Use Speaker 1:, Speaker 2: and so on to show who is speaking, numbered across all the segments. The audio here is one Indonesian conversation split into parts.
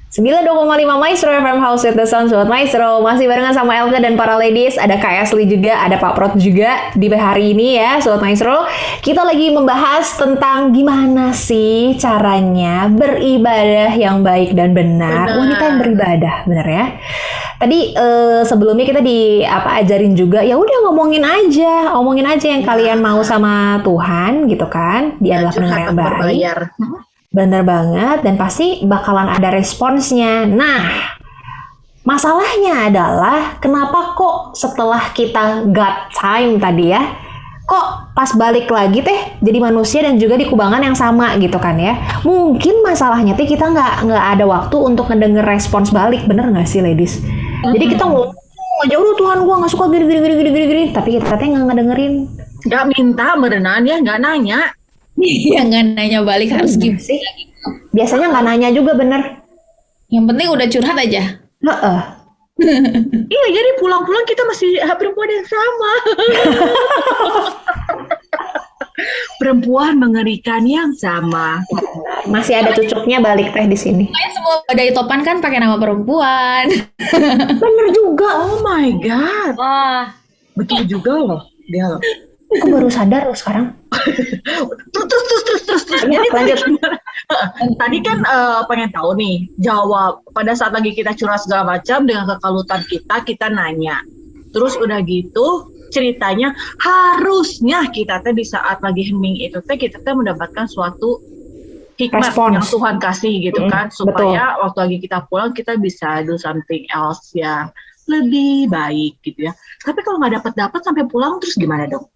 Speaker 1: 92,5 Maestro FM House with the Sound. Sobat Maestro, masih barengan sama Elga dan para ladies. Ada Kak Asli juga, ada Pak Prot juga di hari ini ya Sobat Maestro. Kita lagi membahas tentang gimana sih caranya beribadah yang baik dan benar. Wanita yang beribadah, benar ya. Tadi sebelumnya kita ajarin juga, ya udah ngomongin aja yang kalian mau sama Tuhan gitu kan. Dia adalah pendengar yang baik. Bener banget, dan pasti bakalan ada responsnya. Nah, masalahnya adalah kenapa kok setelah kita got time tadi ya, kok pas balik lagi jadi manusia dan juga di kubangan yang sama gitu kan ya. Mungkin masalahnya kita nggak ada waktu untuk ngedenger respons balik, bener nggak sih ladies? Jadi kita ngomong aja, udah Tuhan gua nggak suka gini, tapi kita nggak ngedengerin.
Speaker 2: Nggak minta berenang ya, nggak nanya.
Speaker 3: Iya, nggak nanya balik harus gimana sih?
Speaker 1: Biasanya nggak nanya juga, bener.
Speaker 3: Yang penting udah curhat aja.
Speaker 2: Iya, jadi pulang-pulang kita masih perempuan yang sama. Perempuan mengerikan yang sama.
Speaker 1: Masih ada cucuknya balik di sini.
Speaker 3: Kayak semua badai topan kan pakai nama perempuan.
Speaker 1: Bener juga.
Speaker 2: Oh my god.
Speaker 3: Wah,
Speaker 2: betul juga loh dia loh.
Speaker 1: Aku baru sadar loh sekarang.
Speaker 2: Terus.
Speaker 1: Jadi lanjut.
Speaker 2: Tadi kan pengen tahu nih, jawab pada saat lagi kita curhat segala macam dengan kekalutan kita nanya. Terus udah gitu ceritanya harusnya kita di saat lagi hening itu kita mendapatkan suatu hikmat yang Tuhan kasih gitu kan, supaya betul. Waktu lagi kita pulang kita bisa do something else yang lebih baik gitu ya. Tapi kalau nggak dapat sampai pulang terus gimana dong?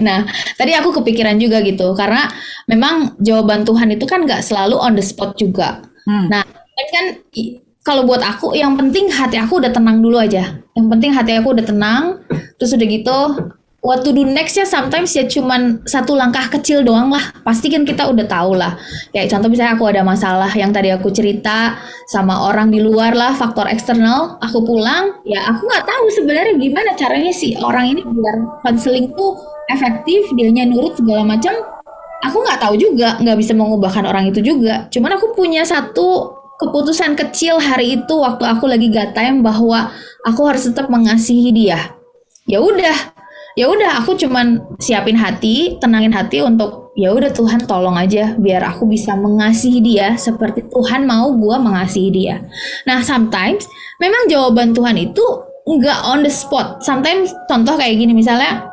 Speaker 3: Nah, tadi aku kepikiran juga gitu, karena memang jawaban Tuhan itu kan nggak selalu on the spot juga. Nah, kan kalau buat aku, yang penting hati aku udah tenang dulu aja. Yang penting hati aku udah tenang, terus udah gitu, what to do next ya sometimes ya cuman satu langkah kecil doang lah. Pasti kan kita udah tahu lah. Kayak contoh misalnya aku ada masalah yang tadi aku cerita sama orang di luar lah, faktor eksternal, aku pulang, ya aku nggak tahu sebenarnya gimana caranya sih orang ini biar konseling tuh efektif, dianya nurut segala macam. Aku nggak tahu juga, nggak bisa mengubahkan orang itu juga. Cuman aku punya satu keputusan kecil hari itu waktu aku lagi got time bahwa aku harus tetap mengasihi dia. Ya udah aku cuman siapin hati, tenangin hati untuk ya udah Tuhan tolong aja biar aku bisa mengasihi dia seperti Tuhan mau gua mengasihi dia. Nah, sometimes memang jawaban Tuhan itu nggak on the spot. Sometimes contoh kayak gini misalnya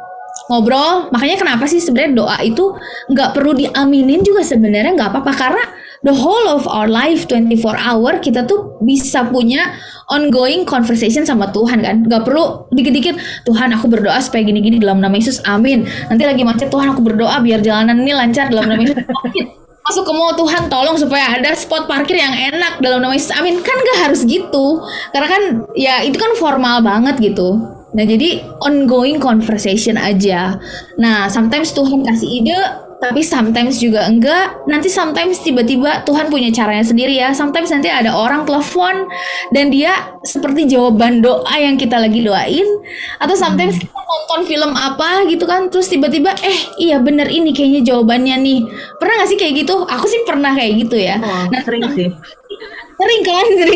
Speaker 3: ngobrol, makanya kenapa sih sebenarnya doa itu nggak perlu diaminin juga sebenarnya nggak apa-apa, karena the whole of our life 24 hour kita tuh bisa punya ongoing conversation sama Tuhan kan. Gak perlu dikit-dikit Tuhan aku berdoa supaya gini-gini dalam nama Yesus, amin. Nanti lagi macet Tuhan aku berdoa biar jalanan ini lancar dalam nama Yesus, amin. Masuk ke mall Tuhan tolong supaya ada spot parkir yang enak dalam nama Yesus, amin. Kan gak harus gitu, karena kan ya itu kan formal banget gitu. Nah jadi ongoing conversation aja. Nah sometimes Tuhan kasih ide, tapi sometimes juga enggak. Nanti sometimes tiba-tiba Tuhan punya caranya sendiri ya. Sometimes nanti ada orang telepon dan dia seperti jawaban doa yang kita lagi doain. Atau sometimes kita nonton film apa gitu kan, terus tiba-tiba iya bener ini kayaknya jawabannya nih. Pernah gak sih kayak gitu? Aku sih pernah kayak gitu ya.
Speaker 2: Nah, sering sih.
Speaker 3: Sering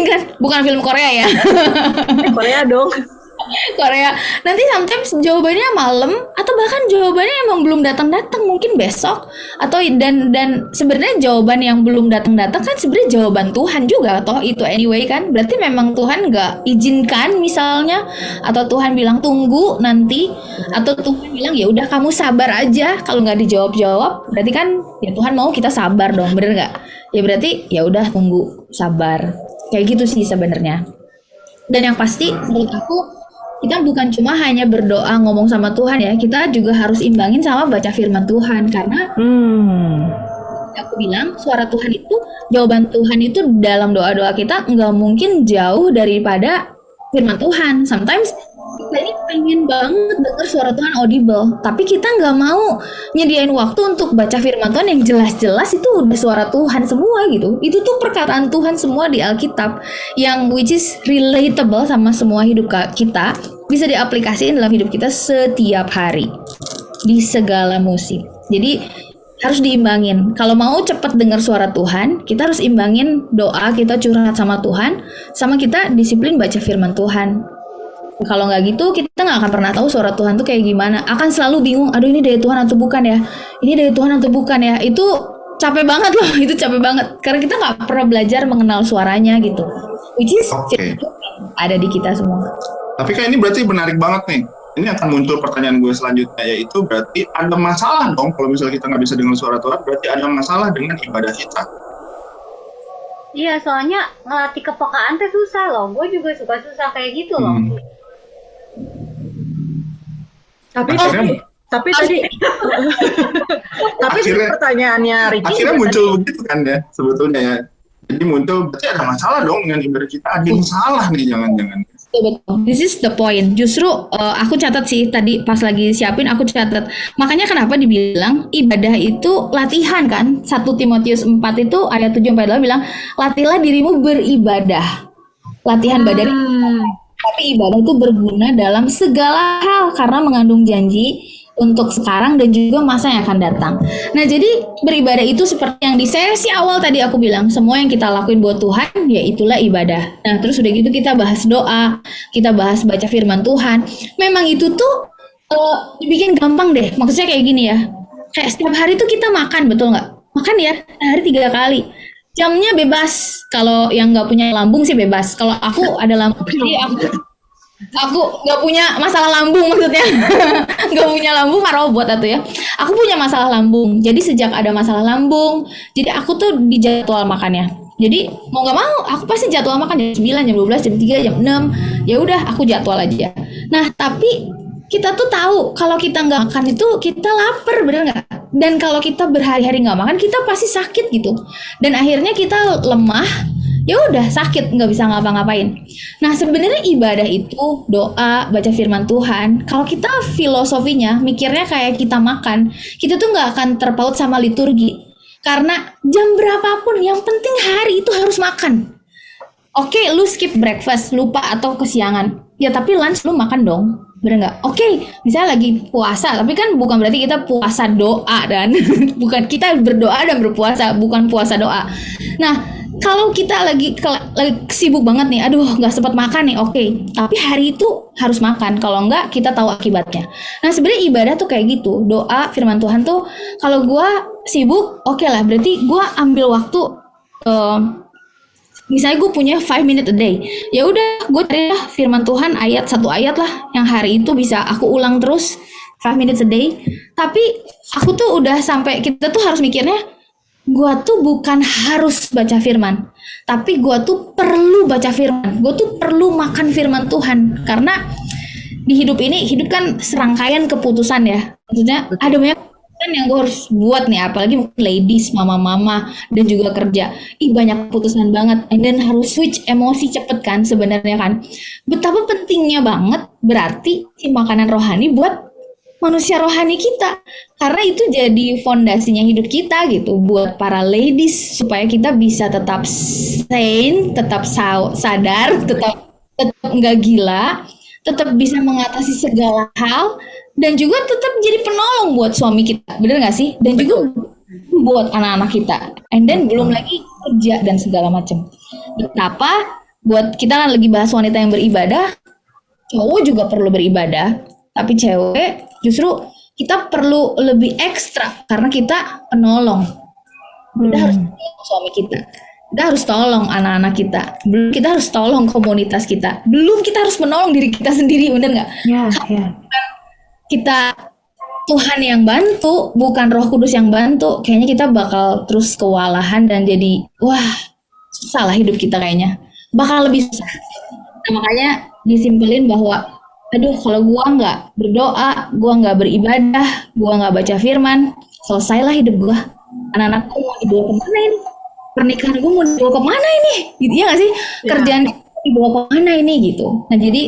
Speaker 3: kan? Bukan film Korea ya.
Speaker 2: Korea dong.
Speaker 3: Korea. Nanti sometimes jawabannya malam atau bahkan jawabannya emang belum datang, mungkin besok, atau dan sebenarnya jawaban yang belum datang kan sebenarnya jawaban Tuhan juga toh itu anyway kan. Berarti memang Tuhan nggak izinkan misalnya, atau Tuhan bilang tunggu nanti, atau Tuhan bilang ya udah kamu sabar aja. Kalau nggak dijawab berarti kan ya Tuhan mau kita sabar dong, bener nggak? Ya berarti ya udah tunggu, sabar, kayak gitu sih sebenarnya. Dan yang pasti menurut aku, kita bukan cuma hanya berdoa ngomong sama Tuhan ya, kita juga harus imbangin sama baca firman Tuhan, karena aku bilang suara Tuhan itu, jawaban Tuhan itu dalam doa-doa kita nggak mungkin jauh daripada firman Tuhan. Sometimes kita ini pengen banget denger suara Tuhan audible, tapi kita nggak mau nyediain waktu untuk baca firman Tuhan yang jelas-jelas itu udah suara Tuhan semua gitu. Itu tuh perkataan Tuhan semua di Alkitab yang which is relatable sama semua hidup kita, bisa diaplikasikan dalam hidup kita setiap hari di segala musim. Jadi harus diimbangin. Kalau mau cepat dengar suara Tuhan, kita harus imbangin doa kita curhat sama Tuhan, sama kita disiplin baca firman Tuhan. Kalau nggak gitu, kita nggak akan pernah tahu suara Tuhan tuh kayak gimana. Akan selalu bingung, aduh ini dari Tuhan atau bukan ya? Ini dari Tuhan atau bukan ya? Itu capek banget loh, itu capek banget. Karena kita nggak pernah belajar mengenal suaranya gitu. Which is ada di kita semua.
Speaker 4: Tapi kan ini berarti menarik banget nih. Ini akan muncul pertanyaan gue selanjutnya, yaitu berarti ada masalah dong kalau misalnya kita nggak bisa dengar suara Tuhan, berarti ada masalah dengan ibadah kita.
Speaker 5: Iya, soalnya ngelatih kepekaan tuh susah loh. Gue juga suka susah kayak gitu loh.
Speaker 2: Tapi tadi pertanyaannya Ricky
Speaker 4: akhirnya muncul begitu kan ya sebetulnya ya. Jadi muncul berarti ada masalah dong dengan ibadah kita, ada yang salah nih jangan-jangan.
Speaker 3: Betul. This is the point. Justru aku catat sih tadi pas lagi siapin aku catat. Makanya kenapa dibilang ibadah itu latihan kan? 1 Timotius 4 itu ayat 7-8 bilang, "Latihlah dirimu beribadah." Latihan badan. Tapi ibadah itu berguna dalam segala hal karena mengandung janji untuk sekarang dan juga masa yang akan datang. Nah, jadi beribadah itu seperti yang di sesi awal tadi aku bilang, semua yang kita lakuin buat Tuhan, ya itulah ibadah. Nah, terus udah gitu kita bahas doa, kita bahas baca firman Tuhan. Memang itu tuh dibikin gampang deh. Maksudnya kayak gini ya, kayak setiap hari tuh kita makan, betul nggak? Makan ya, hari 3 kali. Jamnya bebas. Kalau yang nggak punya lambung sih bebas. Kalau aku ada lambung, jadi aku nggak punya masalah lambung maksudnya. Nggak punya lambung mah robot atau ya. Aku punya masalah lambung. Jadi sejak ada masalah lambung, jadi aku tuh di jadwal makannya. Jadi mau nggak mau aku pasti jadwal makan jam 9, jam 12, jam 3, jam 6. Ya udah aku jadwal aja. Nah, tapi kita tuh tahu kalau kita nggak makan itu kita lapar, bener nggak? Dan kalau kita berhari-hari nggak makan, kita pasti sakit gitu. Dan akhirnya kita lemah, ya udah sakit, nggak bisa ngapa-ngapain. Nah, sebenarnya ibadah itu doa, baca firman Tuhan. Kalau kita filosofinya mikirnya kayak kita makan, kita tuh nggak akan terpaut sama liturgi. Karena jam berapapun, yang penting hari itu harus makan. Oke, lu skip breakfast, lupa atau kesiangan. Ya tapi lunch lu makan dong. Bener nggak? Oke, misalnya lagi puasa, tapi kan bukan berarti kita puasa doa dan bukan kita berdoa dan berpuasa, bukan puasa doa. Nah, kalau kita lagi sibuk banget nih, aduh nggak sempat makan nih, oke. Tapi hari itu harus makan, kalau nggak kita tahu akibatnya. Nah, sebenarnya ibadah tuh kayak gitu, doa, firman Tuhan tuh, kalau gue sibuk, oke lah, berarti gue ambil waktu. Misalnya gue punya 5 minutes a day, ya udah gue cari lah firman Tuhan satu ayat lah yang hari itu bisa aku ulang terus 5 minutes a day. Tapi aku tuh udah sampai, kita tuh harus mikirnya, gue tuh bukan harus baca firman, tapi gue tuh perlu baca firman, gue tuh perlu makan firman Tuhan. Karena di hidup ini, hidup kan serangkaian keputusan ya, maksudnya ada banyak yang gue harus buat nih, apalagi mungkin ladies, mama-mama dan juga kerja, banyak keputusan banget, and then harus switch emosi cepet kan sebenarnya kan. Betapa pentingnya banget berarti si makanan rohani buat manusia rohani kita, karena itu jadi fondasinya hidup kita gitu, buat para ladies supaya kita bisa tetap sane, tetap sadar, tetap nggak gila, tetap bisa mengatasi segala hal, dan juga tetap jadi penolong buat suami kita, bener nggak sih? Dan juga buat anak-anak kita, and then belum lagi kerja dan segala macam. Betapa buat kita kan lagi bahas wanita yang beribadah, cowok juga perlu beribadah, tapi cewek justru kita perlu lebih ekstra karena kita penolong. Kita harus tolong suami kita harus tolong anak-anak kita, belum kita harus tolong komunitas kita, belum kita harus menolong diri kita sendiri, bener nggak? Kita Tuhan yang bantu, bukan Roh Kudus yang bantu, kayaknya kita bakal terus kewalahan dan jadi susah lah hidup kita kayaknya, bakal lebih susah. Nah, makanya disimpulin bahwa aduh kalau gua nggak berdoa, gua nggak beribadah, gua nggak baca firman, selesailah hidup gua. Anak-anak gua mau dibawa kemana ini? Pernikahan gua mau dibawa kemana ini? Gitu ya nggak sih? Kerjaan kita dibawa kemana ini gitu. Nah, jadi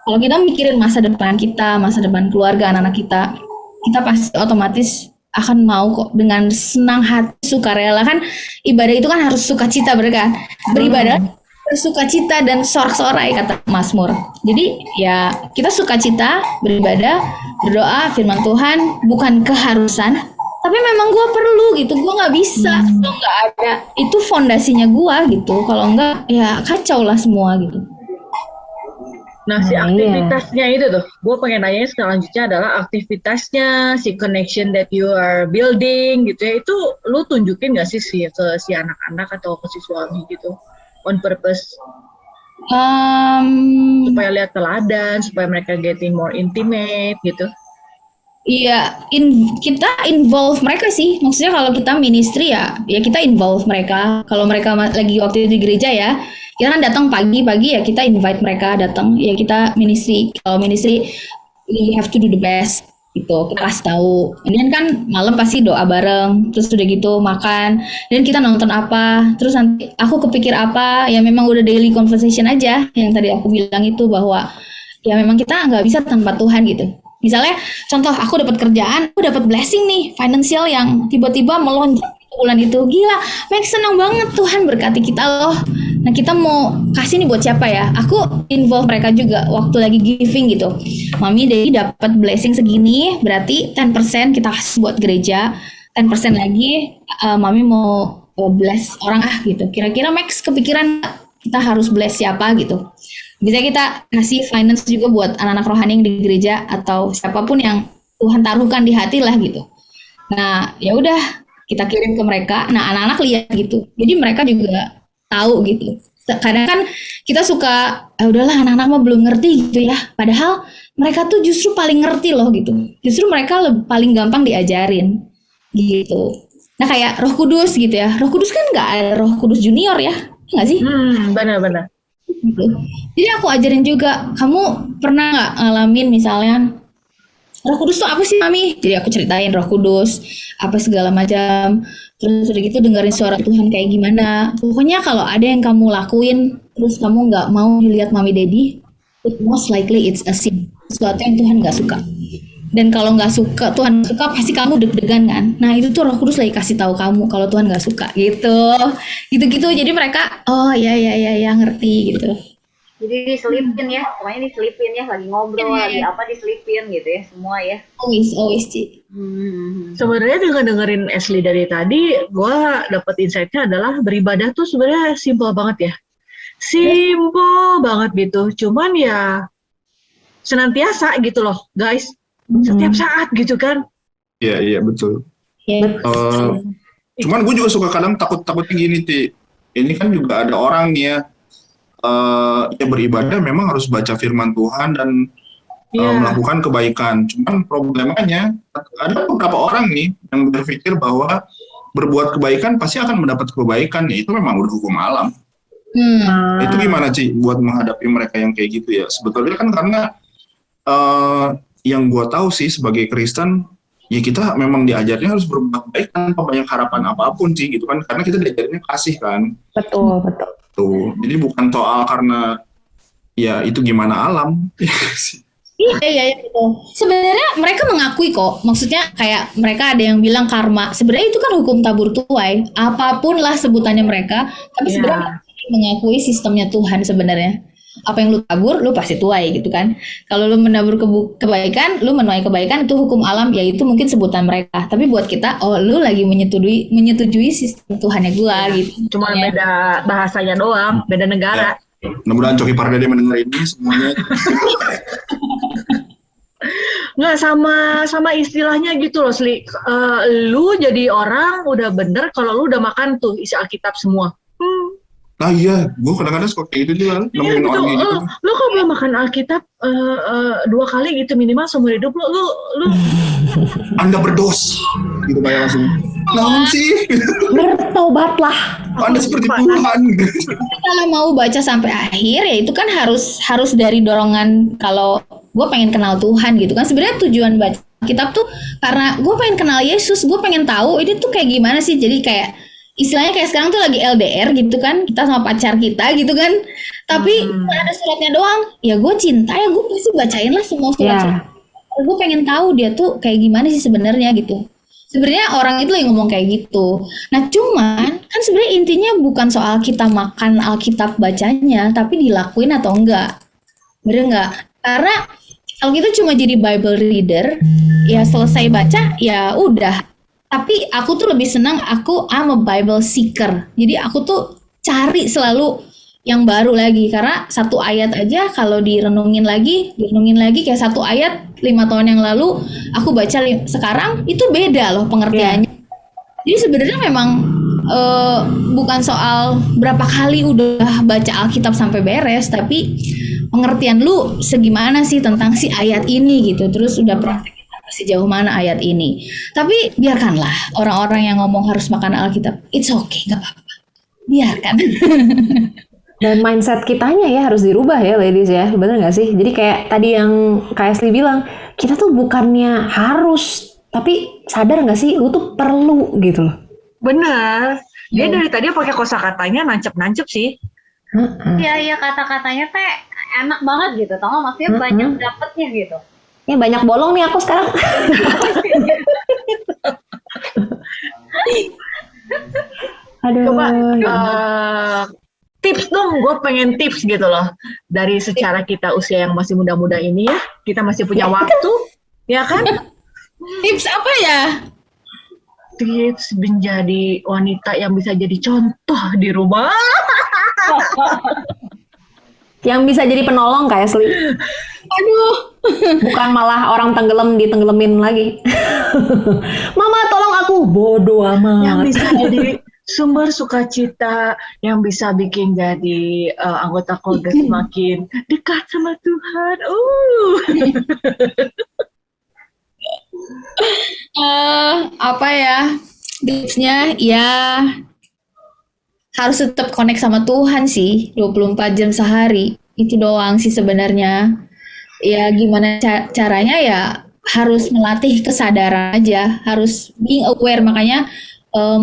Speaker 3: kalau kita mikirin masa depan kita, masa depan keluarga, anak-anak kita pasti otomatis akan mau kok dengan senang hati, sukarela. Kan ibadah itu kan harus sukacita, kan? Beribadah bersukacita dan sorak-sorai kata Mazmur. Jadi ya kita sukacita, beribadah, berdoa, firman Tuhan bukan keharusan, Tapi memang gue perlu gitu, gue nggak bisa kalau nggak ada itu fondasinya gue gitu. Kalau nggak ya kacau lah semua gitu.
Speaker 2: Nah, si
Speaker 1: Iya.
Speaker 2: aktivitasnya itu tuh, gue pengen nanya selanjutnya adalah aktivitasnya, si connection that you are building gitu ya, itu lu tunjukin gak sih ke si anak-anak atau ke si suami gitu, on purpose, supaya lihat teladan, supaya mereka getting more intimate gitu.
Speaker 3: Iya, kita involve mereka sih. Maksudnya kalau kita ministry ya kita involve mereka. Kalau mereka lagi waktu itu di gereja ya, kita kan datang pagi-pagi ya kita invite mereka datang. Ya kita ministry. Kalau ministry, we have to do the best gitu. Kita kasih tahu. Kemudian kan malam pasti doa bareng. Terus udah gitu makan. Dan kita nonton apa. Terus nanti aku kepikir apa. Ya memang udah daily conversation aja. Yang tadi aku bilang itu bahwa ya memang kita nggak bisa tanpa Tuhan gitu. Misalnya contoh aku dapat kerjaan, aku dapat blessing nih financial yang tiba-tiba melonjak bulan itu. Gila, Max senang banget Tuhan berkati kita loh. Nah kita mau kasih nih buat siapa ya? Aku involve mereka juga waktu lagi giving gitu. Mami Daddy dapat blessing segini, berarti 10% kita kasih buat gereja, 10% lagi Mami mau bless orang gitu. Kira-kira Max kepikiran kita harus bless siapa gitu. Bisa kita kasih finance juga buat anak-anak rohani yang di gereja atau siapapun yang Tuhan taruhkan di hati lah gitu. Nah, ya udah kita kirim ke mereka. Nah, anak-anak lihat gitu. Jadi mereka juga tahu gitu. Kadang kan kita suka, udahlah anak-anak mah belum ngerti gitu ya. Padahal mereka tuh justru paling ngerti loh gitu. Justru mereka paling gampang diajarin gitu. Nah, kayak Roh Kudus gitu ya. Roh Kudus kan nggak ada Roh Kudus junior ya, nggak sih?
Speaker 2: Benar-benar.
Speaker 3: Gitu. Jadi aku ajarin juga, kamu pernah nggak ngalamin misalnya Roh Kudus tuh apa sih Mami? Jadi aku ceritain Roh Kudus apa segala macam. Terus udah gitu dengerin suara Tuhan kayak gimana. Pokoknya kalau ada yang kamu lakuin terus kamu nggak mau dilihat Mami Daddy, it most likely it's a sin. Sesuatu yang Tuhan nggak suka. Dan kalau nggak suka, Tuhan nggak suka, pasti kamu deg-degan kan. Nah itu tuh Roh Kudus lagi kasih tahu kamu kalau Tuhan nggak suka gitu. Gitu-gitu. Jadi mereka, oh ya ngerti gitu.
Speaker 5: Jadi diselipin ya, pokoknya diselipin ya, lagi ngobrol,
Speaker 3: Iya.
Speaker 5: lagi apa diselipin gitu ya, semua ya.
Speaker 3: Always Ci.
Speaker 2: Sebenarnya dengan dengerin Ashley dari tadi, gue dapet insight-nya adalah beribadah tuh sebenarnya simple banget ya. Simple banget gitu. Cuman ya senantiasa gitu loh, guys. Setiap saat gitu kan.
Speaker 4: Iya betul.
Speaker 3: Ya.
Speaker 4: Cuman gue juga suka kadang takutnya gini, Ti. Ini kan juga ada orang nih ya, yang beribadah memang harus baca firman Tuhan dan melakukan kebaikan. Cuman problemanya ada beberapa orang nih yang berpikir bahwa berbuat kebaikan pasti akan mendapat kebaikan. Ya itu memang udah hukum alam. Itu gimana sih buat menghadapi mereka yang kayak gitu ya? Sebetulnya kan karena yang gue tahu sih sebagai Kristen, ya kita memang diajarnya harus berbuat baik tanpa banyak harapan apapun sih gitu kan, karena kita diajarnya kasih kan.
Speaker 1: Betul.
Speaker 4: Tuh, jadi bukan soal karena ya itu gimana alam.
Speaker 3: Iya betul. Sebenarnya mereka mengakui kok. Maksudnya kayak mereka ada yang bilang karma. Sebenarnya itu kan hukum tabur tuai. Apapun lah sebutannya mereka, tapi sebenarnya mengakui sistemnya Tuhan sebenarnya. Apa yang lu tabur, lu pasti tuai gitu kan. Kalau lu menabur kebaikan, lu menuai kebaikan, itu hukum alam, yaitu mungkin sebutan mereka. Tapi buat kita, oh lu lagi menyetujui sistem Tuhannya gua gitu.
Speaker 2: Cuma beda bahasanya doang, beda negara.
Speaker 4: Mudah-mudahan Coki Pardede mendengar ini semuanya.
Speaker 2: Nggak sama istilahnya gitu loh, Sli. Lu jadi orang udah bener kalau lu udah makan tuh isi Alkitab semua.
Speaker 4: Nah iya, gue kadang-kadang suka kayak gitu juga.
Speaker 2: Iya gitu. Lu kok belum makan Alkitab 2 kali gitu minimal seumur hidup lu
Speaker 4: Anda berdosa gitu kayak langsung. Namun sih,
Speaker 1: Bertobatlah.
Speaker 4: Anda seperti Tuhan.
Speaker 3: Kalau mau baca sampai akhir ya itu kan harus dari dorongan kalau gue pengen kenal Tuhan gitu kan. Sebenarnya tujuan baca kitab tuh karena gue pengen kenal Yesus, gue pengen tahu ini tuh kayak gimana sih. Jadi kayak istilahnya kayak sekarang tuh lagi LDR gitu kan, kita sama pacar kita gitu kan. Tapi ada suratnya doang, ya gue cinta ya gue pasti bacain lah semua surat. Gue pengen tahu dia tuh kayak gimana sih sebenarnya gitu. Sebenarnya orang itu lagi ngomong kayak gitu. Nah cuman kan sebenarnya intinya bukan soal kita makan Alkitab bacanya, tapi dilakuin atau enggak. Bener enggak? Karena kalau kita cuma jadi Bible reader, ya selesai baca ya udah. Tapi aku tuh lebih senang, I'm a Bible seeker. Jadi aku tuh cari selalu yang baru lagi, karena satu ayat aja kalau direnungin lagi kayak satu ayat 5 tahun yang lalu aku baca sekarang itu beda loh pengertiannya. Jadi sebenarnya memang bukan soal berapa kali udah baca Alkitab sampai beres, tapi pengertian lu segimana sih tentang si ayat ini gitu. Terus udah praktekin sejauh mana ayat ini. Tapi biarkanlah orang-orang yang ngomong harus makan Alkitab. It's okay, gak apa-apa. Biarkan.
Speaker 1: Dan mindset kitanya ya harus dirubah ya ladies ya, bener nggak sih? Jadi kayak tadi yang Kak Asli bilang, kita tuh bukannya harus, tapi sadar nggak sih, lu tuh perlu gitu loh.
Speaker 2: Bener. Dia dari tadi pakai kosakatanya nancep-nancep sih.
Speaker 5: Iya kata-katanya teh enak banget gitu, tau nggak? Maksudnya banyak dapetnya gitu.
Speaker 1: Ya banyak bolong nih aku sekarang. Aduh.
Speaker 2: Coba tips dong, gue pengen tips gitu loh. Dari secara kita usia yang masih muda-muda ini ya, kita masih punya waktu, ya kan?
Speaker 3: Tips apa ya?
Speaker 2: Tips menjadi wanita yang bisa jadi contoh di rumah.
Speaker 1: Yang bisa jadi penolong Kak Asli.
Speaker 3: Aduh.
Speaker 1: Bukan malah orang tenggelam ditenggelamin lagi. Mama tolong aku, bodoh amat.
Speaker 2: Yang bisa jadi sumber sukacita, yang bisa bikin jadi anggota keluarga semakin dekat sama Tuhan.
Speaker 3: Apa ya tipsnya? Ya harus tetap connect sama Tuhan sih 24 jam sehari. Itu doang sih sebenarnya. Ya gimana caranya ya harus melatih kesadaran aja, harus being aware. Makanya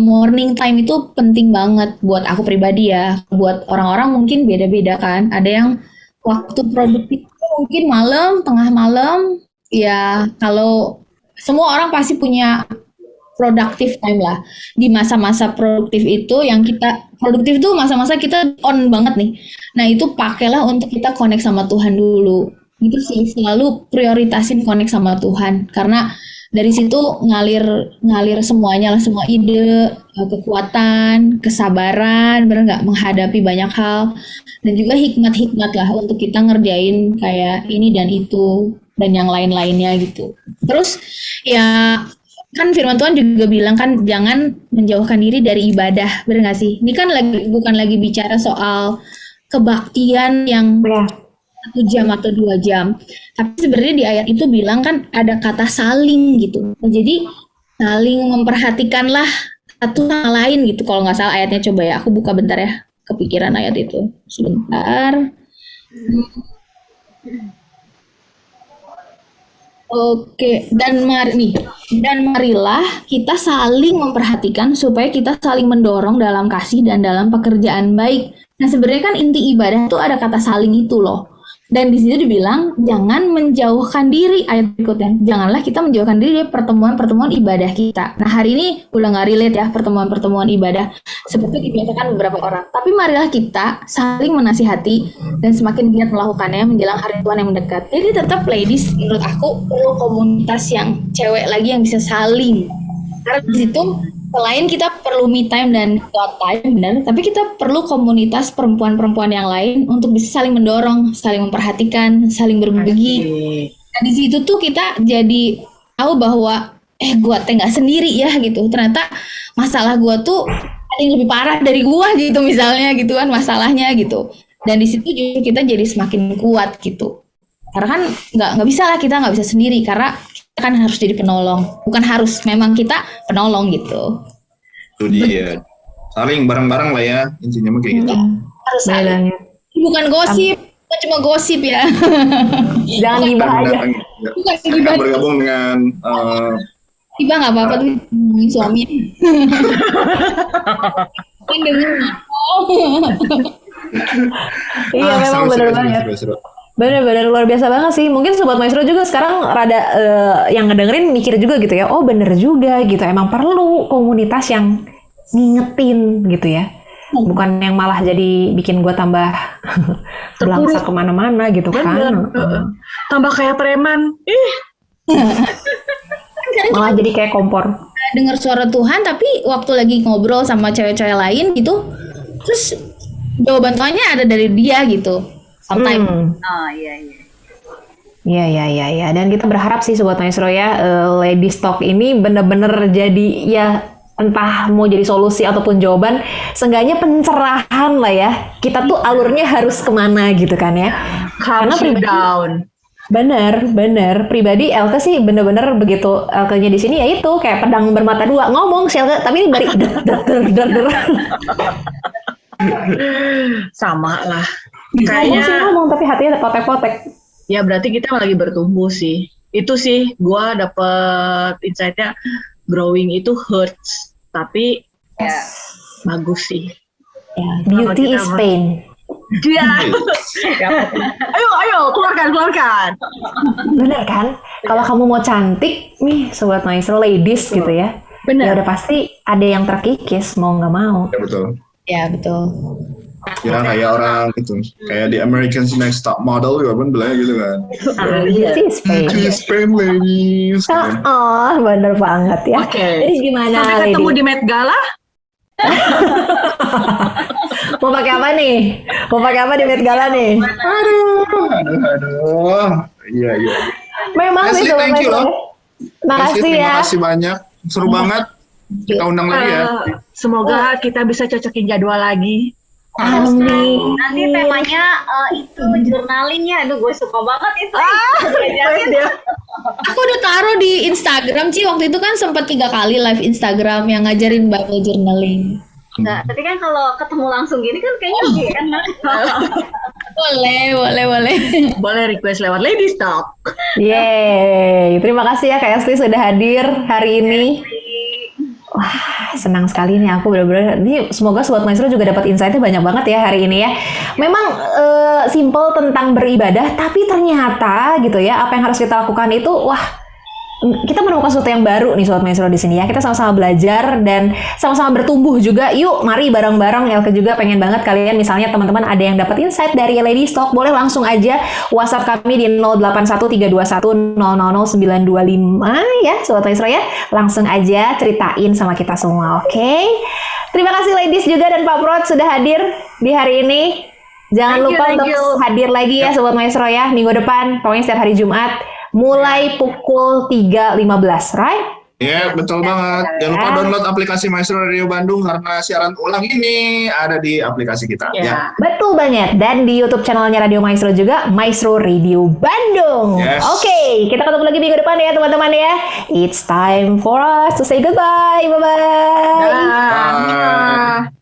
Speaker 3: morning time itu penting banget buat aku pribadi ya. Buat orang-orang mungkin beda-beda kan. Ada yang waktu produktif mungkin malam, tengah malam. Ya kalau semua orang pasti punya productive time lah. Di masa-masa produktif itu yang kita produktif tuh masa-masa kita on banget nih. Nah itu pakailah untuk kita connect sama Tuhan dulu. Gitu sih, selalu prioritasin connect sama Tuhan, karena dari situ ngalir semuanya lah, semua ide, kekuatan, kesabaran, bener nggak, menghadapi banyak hal, dan juga hikmat-hikmat lah untuk kita ngerjain kayak ini dan itu dan yang lain-lainnya gitu. Terus ya kan firman Tuhan juga bilang kan jangan menjauhkan diri dari ibadah, bener nggak sih? Ini kan bukan lagi bicara soal kebaktian yang 1 jam atau 2 jam. Tapi sebenarnya di ayat itu bilang kan ada kata saling gitu. Nah, jadi saling memperhatikanlah satu sama lain gitu. Kalau nggak salah ayatnya, coba ya aku buka bentar ya. Kepikiran ayat itu. Sebentar. Oke, dan marilah kita saling memperhatikan supaya kita saling mendorong dalam kasih dan dalam pekerjaan baik. Nah, sebenarnya kan inti ibadah itu ada kata saling itu loh. Dan di situ dibilang jangan menjauhkan diri, ayat berikutnya. Janganlah kita menjauhkan diri dari pertemuan-pertemuan ibadah kita. Nah hari ini udah nggak relate ya pertemuan-pertemuan ibadah seperti dibiasakan beberapa orang. Tapi marilah kita saling menasihati dan semakin giat melakukannya menjelang hari Tuhan yang mendekat. Jadi tetap ladies, menurut aku perlu komunitas yang cewek lagi yang bisa saling. Karena di situ selain kita perlu me time dan God time, benar, tapi kita perlu komunitas perempuan-perempuan yang lain untuk bisa saling mendorong, saling memperhatikan, saling berbagi. Nah, di situ tuh kita jadi tahu bahwa gue teh nggak sendiri ya gitu. Ternyata masalah gue tuh ada yang lebih parah dari gue gitu misalnya gitu kan masalahnya gitu. Dan di situ juga kita jadi semakin kuat gitu. Karena kan nggak bisa lah, kita nggak bisa sendiri karena kan harus jadi penolong, bukan harus, memang kita penolong gitu.
Speaker 4: Itu dia, saling bareng-bareng lah ya, intinya mah kayak gitu.
Speaker 3: Harus saling. Bukan gosip, bukan cuma gosip ya.
Speaker 1: Jangan gibah aja.
Speaker 3: Bukan
Speaker 4: gibah. Bergabung dengan
Speaker 3: gibah nggak apa-apa tuh ngomongin suami. Kan dengar.
Speaker 1: Iya memang benar banget. Bener-bener luar biasa banget sih. Mungkin Sobat Maestro juga sekarang rada yang ngedengerin mikir juga gitu ya. Oh bener juga gitu. Emang perlu komunitas yang ngingetin gitu ya. Bukan yang malah jadi bikin gue tambah belangsa kemana-mana gitu kan.
Speaker 2: Tambah kayak preman.
Speaker 1: Malah jadi kayak kompor.
Speaker 3: dengar suara Tuhan, tapi waktu lagi ngobrol sama cewek-cewek lain gitu, terus jawaban Tuhannya ada dari dia gitu. Sometimes.
Speaker 5: Oh iya iya.
Speaker 1: Iya. Dan kita berharap sih Sobat Maestro ya, Lady Stock ini bener-bener jadi ya entah mau jadi solusi ataupun jawaban, seenggaknya pencerahan lah ya. Kita tuh alurnya harus kemana gitu kan ya. Karena
Speaker 2: Calm you down.
Speaker 1: Bener. Pribadi Elke sih bener-bener begitu Elke-nya di sini ya itu kayak pedang bermata dua ngomong sih Elke, tapi ini bari der.
Speaker 2: Sama lah.
Speaker 1: Ngomong sih
Speaker 2: Kayaknya
Speaker 1: ngomong tapi hatinya ada potek-potek.
Speaker 2: ya berarti kita lagi bertumbuh sih. Itu sih gua dapet insight-nya, growing itu hurts, tapi
Speaker 5: Ya.
Speaker 2: bagus sih.
Speaker 1: Ya, beauty
Speaker 2: kita
Speaker 1: is
Speaker 2: mah-
Speaker 1: pain.
Speaker 2: Dia. ayo keluarkan.
Speaker 1: Bener kan? Kalau kamu mau cantik nih Sobat Maestro ladies gitu ya.
Speaker 2: Bener.
Speaker 1: Ya udah pasti ada yang terkikis mau nggak mau.
Speaker 4: Ya betul.
Speaker 3: Ya betul.
Speaker 4: Kira kayak orang itu, kayak di American Next Top Model juga pun bilang gitu kan.
Speaker 1: Beauty is pain.
Speaker 4: Beauty is pain, ladies. Gitu.
Speaker 1: Oh, bener banget ya.
Speaker 2: Oke.
Speaker 1: Jadi gimana
Speaker 2: Sampai ketemu
Speaker 1: lady?
Speaker 2: di Met Gala.
Speaker 1: Mau pakai apa nih? Mau pakai apa di Met Gala nih?
Speaker 4: Aduh. Iya.
Speaker 1: Memang sih
Speaker 4: Leslie,
Speaker 1: Sobat
Speaker 4: thank you
Speaker 1: Maestro.
Speaker 4: loh.
Speaker 1: Makasih
Speaker 4: Terima
Speaker 1: ya.
Speaker 4: kasih banyak. Seru banget. Kita undang lagi ya.
Speaker 2: Semoga kita bisa cocokin jadwal lagi.
Speaker 1: Amin.
Speaker 5: Nanti temanya itu journaling-nya. Aduh, gue suka banget itu.
Speaker 3: Aku udah taruh di Instagram Ci, waktu itu kan sempat 3 kali live Instagram yang ngajarin Bible journaling.
Speaker 5: Enggak, tapi kan kalau ketemu langsung gini kan kayaknya lebih enak.
Speaker 3: Boleh.
Speaker 2: Boleh request lewat Lady Stock.
Speaker 1: Yeay, terima kasih ya Kak Esti sudah hadir hari ini. Wah, senang sekali nih aku benar-benar. Ini semoga Sobat Maestro juga dapat insight-nya banyak banget ya hari ini ya. Memang simple tentang beribadah, tapi ternyata gitu ya, apa yang harus kita lakukan itu, wah, kita menemukan sesuatu yang baru nih Sobat Maestro di sini ya. Kita sama-sama belajar dan sama-sama bertumbuh juga. Yuk, mari bareng-bareng. Elke juga pengen banget kalian misalnya teman-teman ada yang dapat insight dari Lady Stock, boleh langsung aja WhatsApp kami di 081321000925 ya Sobat Maestro ya. Langsung aja ceritain sama kita semua, oke? Terima kasih ladies juga dan Pak Prot sudah hadir di hari ini. Jangan
Speaker 2: Thank you,
Speaker 1: lupa
Speaker 2: thank
Speaker 1: untuk
Speaker 2: you.
Speaker 1: hadir lagi ya Sobat Maestro ya minggu depan, pokoknya setiap hari Jumat mulai pukul 3.15, right?
Speaker 4: Iya, betul banget. Jangan lupa download aplikasi Maestro Radio Bandung karena siaran ulang ini ada di aplikasi kita. Ya.
Speaker 1: Betul banget. Dan di YouTube channelnya Radio Maestro juga, Maestro Radio Bandung.
Speaker 4: Yes.
Speaker 1: Oke, kita ketemu lagi minggu depan ya teman-teman ya. It's time for us to say goodbye. Bye-bye.
Speaker 2: Dah.
Speaker 4: Bye.